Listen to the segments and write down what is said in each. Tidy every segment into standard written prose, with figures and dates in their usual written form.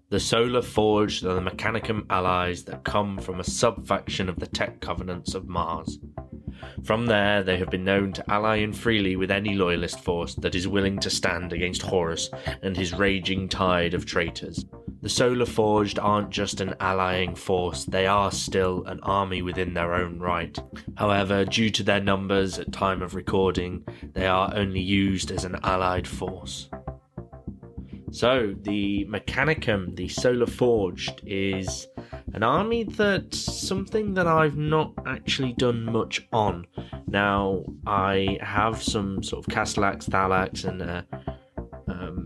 The Solar Forged are the Mechanicum allies that come from a sub-faction of the Tech Covenants of Mars. From there, they have been known to ally in freely with any loyalist force that is willing to stand against Horus and his raging tide of traitors. The Solar Forged aren't just an allying force, they are still an army within their own right. However, due to their numbers at time of recording, they are only used as an allied force. So, the Mechanicum, the Solar Forged, is an army that's something that I've not actually done much on. Now, I have some sort of Castellax, Thalax, and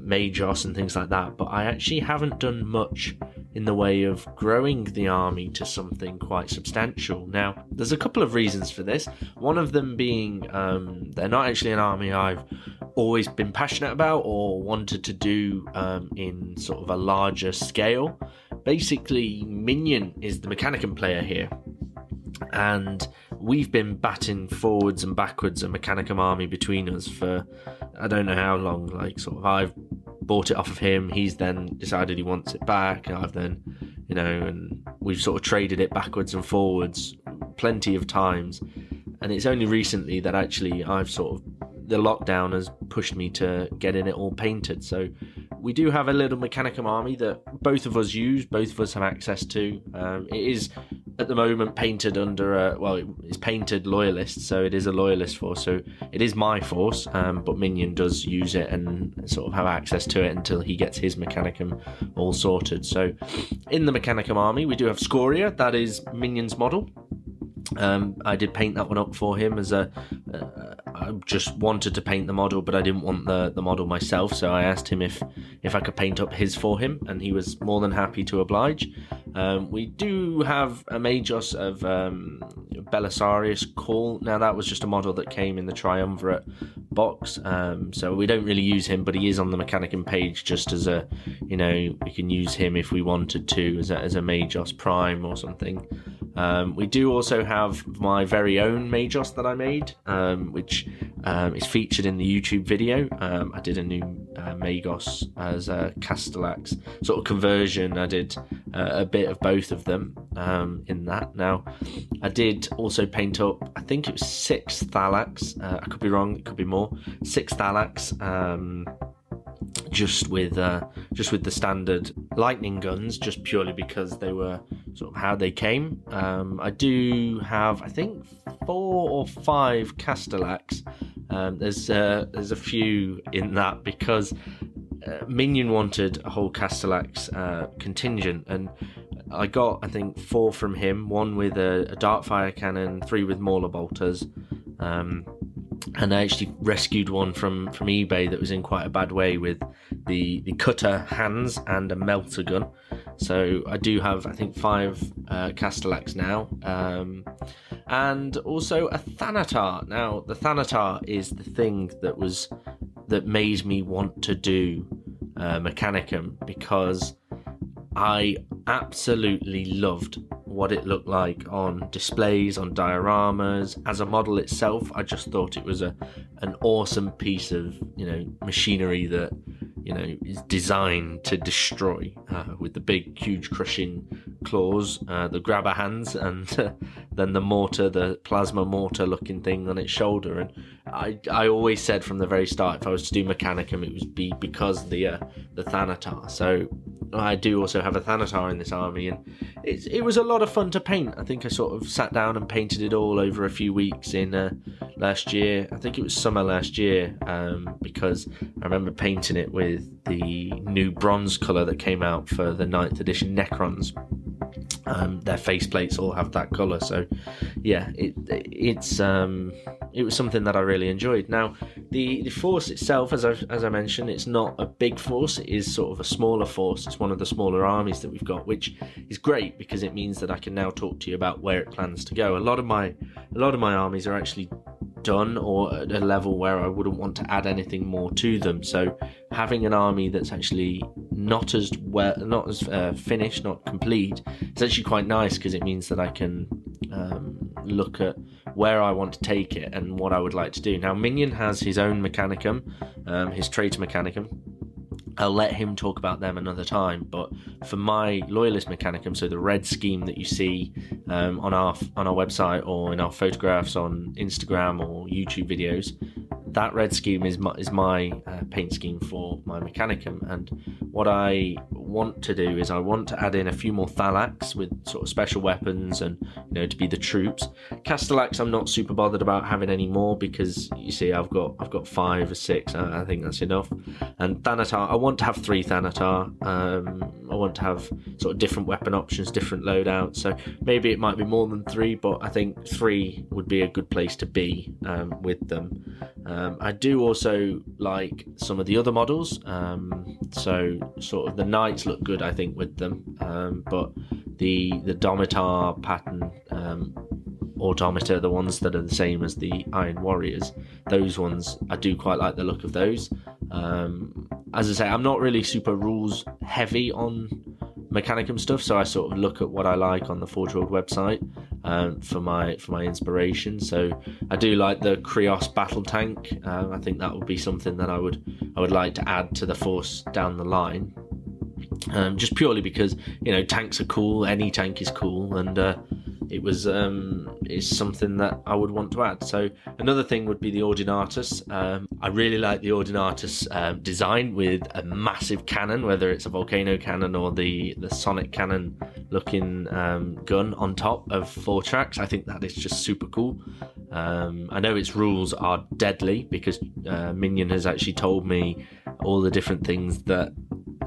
Magos and things like that, but I actually haven't done much in the way of growing the army to something quite substantial. Now, there's a couple of reasons for this. One of them being they're not actually an army I've always been passionate about or wanted to do in sort of a larger scale. Basically, Minion is the Mechanicum player here, and we've been batting forwards and backwards a Mechanicum army between us for I don't know how long. Like, sort of, I've bought it off of him, he's then decided he wants it back, I've then, and we've sort of traded it backwards and forwards plenty of times, and it's only recently that actually the lockdown has pushed me to getting it all painted. So we do have a little Mechanicum army that both of us use, both of us have access to. It is at the moment painted under it's painted loyalist, so it is a loyalist force, so it is my force, but Minion does use it and sort of have access to it until he gets his Mechanicum all sorted. So in the Mechanicum army we do have Scoria, that is Minion's model. I did paint that one up for him as I just wanted to paint the model, but I didn't want the model myself, so I asked him if I could paint up his for him, and he was more than happy to oblige. We do have a Magos of Belisarius Call. Now, that was just a model that came in the Triumvirate box, so we don't really use him, but he is on the Mechanicum page just as a, we can use him if we wanted to as a Magos Prime or something. We do also have my very own Magos that I made, which is featured in the YouTube video. I did a new Magos as a Castellax sort of conversion. I did a bit of both of them in that. Now, I did also paint up, I think it was 6 Thalax. I could be wrong, it could be more. 6 Thalax. Just with the standard lightning guns, just purely because they were sort of how they came. I do have, I think, 4 or 5 Castellax. There's a few in that because Minion wanted a whole Castellax contingent, and I got, I think, 4 from him. 1 with a Darkfire cannon, 3 with Mauler bolters. And I actually rescued one from eBay that was in quite a bad way with the cutter hands and a melter gun. So I do have, I think, 5 Castellax now. And also a Thanatar. Now, the Thanatar is the thing that made me want to do Mechanicum, because I absolutely loved what it looked like on displays, on dioramas. As a model itself, I just thought it was an awesome piece of machinery that is designed to destroy, with the big, huge, crushing claws, the grabber hands, and then the mortar, the plasma mortar looking thing on its shoulder. And I always said from the very start, if I was to do Mechanicum, it would be because the Thanatar. So I do also have a Thanatar in this army, and it was a lot of fun to paint. I think I sort of sat down and painted it all over a few weeks in last year. I think it was summer last year, because I remember painting it with the new bronze colour that came out for the 9th edition Necrons. Their faceplates all have that colour, so yeah, it was something that I really enjoyed. Now, the force itself, as I mentioned, it's not a big force. It is sort of a smaller force. It's one of the smaller armies that we've got, which is great because it means that I can now talk to you about where it plans to go. A lot of my armies are actually done or at a level where I wouldn't want to add anything more to them. So having an army that's actually not as well, not as finished, not complete, it's actually quite nice because it means that I can look at where I want to take it and what I would like to do. Now, Minion has his own Mechanicum, his Traitor Mechanicum. I'll let him talk about them another time, but for my Loyalist Mechanicum, so the red scheme that you see on our website or in our photographs on Instagram or YouTube videos, that red scheme is my paint scheme for my Mechanicum. And what I want to do is I want to add in a few more Thalax with sort of special weapons and, to be the troops. Castellax I'm not super bothered about having any more because you see I've got 5 or 6. I think that's enough. And Thanatar, I want to have 3 Thanatar. I want to have sort of different weapon options, different loadouts. So maybe it might be more than 3, but I think 3 would be a good place to be with them. I do also like some of the other models, so sort of the knights look good I think with them, but the Domitar pattern automata, the ones that are the same as the Iron Warriors, those ones I do quite like the look of those. As I say, I'm not really super rules heavy on Mechanicum stuff, so I sort of look at what I like on the Forge World website for my inspiration. So I do like the Krios battle tank. I think that would be something that I would like to add to the force down the line, just purely because tanks are cool. Any tank is cool, and it's something that I would want to add. So another thing would be the Ordinatus. I really like the Ordinatus design with a massive cannon, whether it's a volcano cannon or the sonic cannon looking gun on top of 4 tracks. I think that is just super cool. I know its rules are deadly because Minion has actually told me all the different things that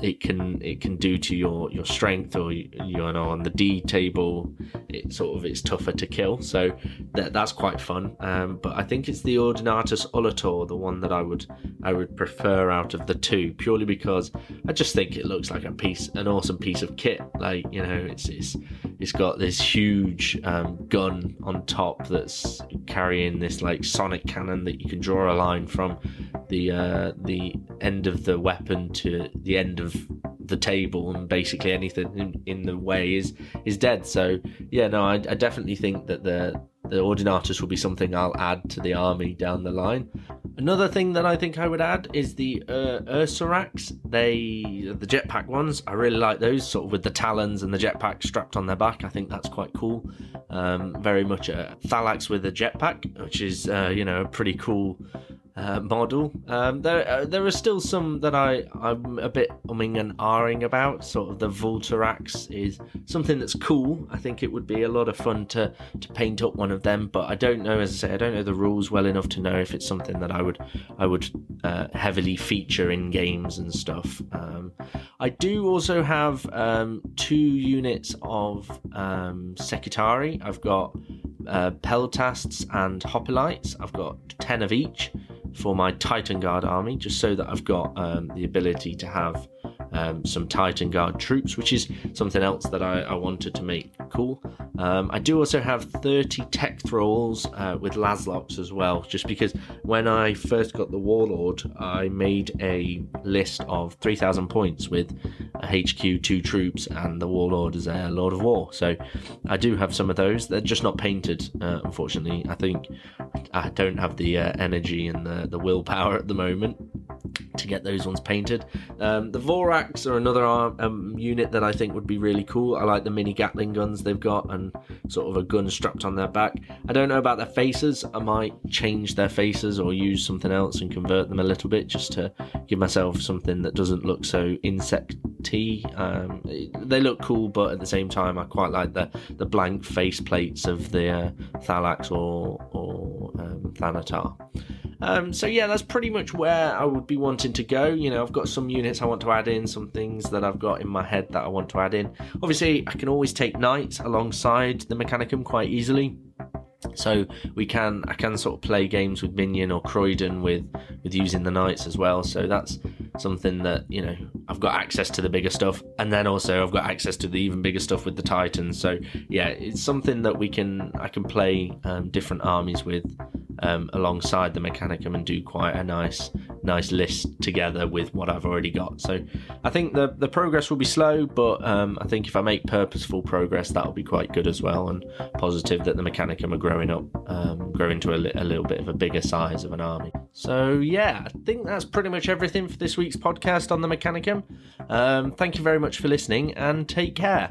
it can do to your strength, or on the D table it's tougher to kill, so that's quite fun. But I think it's the Ordinatus Ulator, the one that I would prefer out of the 2, purely because I just think it looks like an awesome piece of kit. Like, it's got this huge gun on top that's carrying this like sonic cannon that you can draw a line from the end of the weapon to the end of the table, and basically anything in the way is dead. So I definitely think that the Ordinatus will be something I'll add to the army down the line. Another thing that I think I would add is the Ursarax. The jetpack ones, I really like those, sort of with the talons and the jetpack strapped on their back. I think that's quite cool. Very much a Thalax with a jetpack, which is a pretty cool model. There are still some that I'm a bit umming and ahhing about. Sort of the Vultarax is something that's cool. I think it would be a lot of fun to paint up one of them, but I don't know, as I say, I don't know the rules well enough to know if it's something that I would heavily feature in games and stuff. I do also have 2 units of Secretari. I've got Peltasts and Hoplites. I've got 10 of each for my Titan Guard army, just so that I've got the ability to have some Titan Guard troops, which is something else that I wanted to make cool. I do also have 30 tech thralls with Laszloks as well, just because when I first got the Warlord, I made a list of 3,000 points with a HQ 2 troops and the Warlord as a Lord of War. So I do have some of those. They're just not painted, unfortunately. I think I don't have the energy and the willpower at the moment to get those ones painted. The Vorax are another unit that I think would be really cool. I like the mini Gatling guns they've got and sort of a gun strapped on their back. I don't know about their faces. I might change their faces or use something else and convert them a little bit, just to give myself something that doesn't look so insecty. They look cool, but at the same time I quite like the blank face plates of the Thalax or Thanatar. So that's pretty much where I would be wanting to go. I've got some units I want to add in, some things that I've got in my head that I want to add in. Obviously, I can always take knights alongside the Mechanicum quite easily. So I can sort of play games with Minion or Croydon with using the knights as well. So that's something that, I've got access to the bigger stuff, and then also I've got access to the even bigger stuff with the Titans. So yeah, it's something that I can play different armies with alongside the Mechanicum and do quite a nice list together with what I've already got. So I think the progress will be slow, but I think if I make purposeful progress, that'll be quite good as well, and positive that the Mechanicum are growing to a little bit of a bigger size of an army. So yeah, I think that's pretty much everything for this week's podcast on the Mechanicum. Thank you very much for listening, and take care.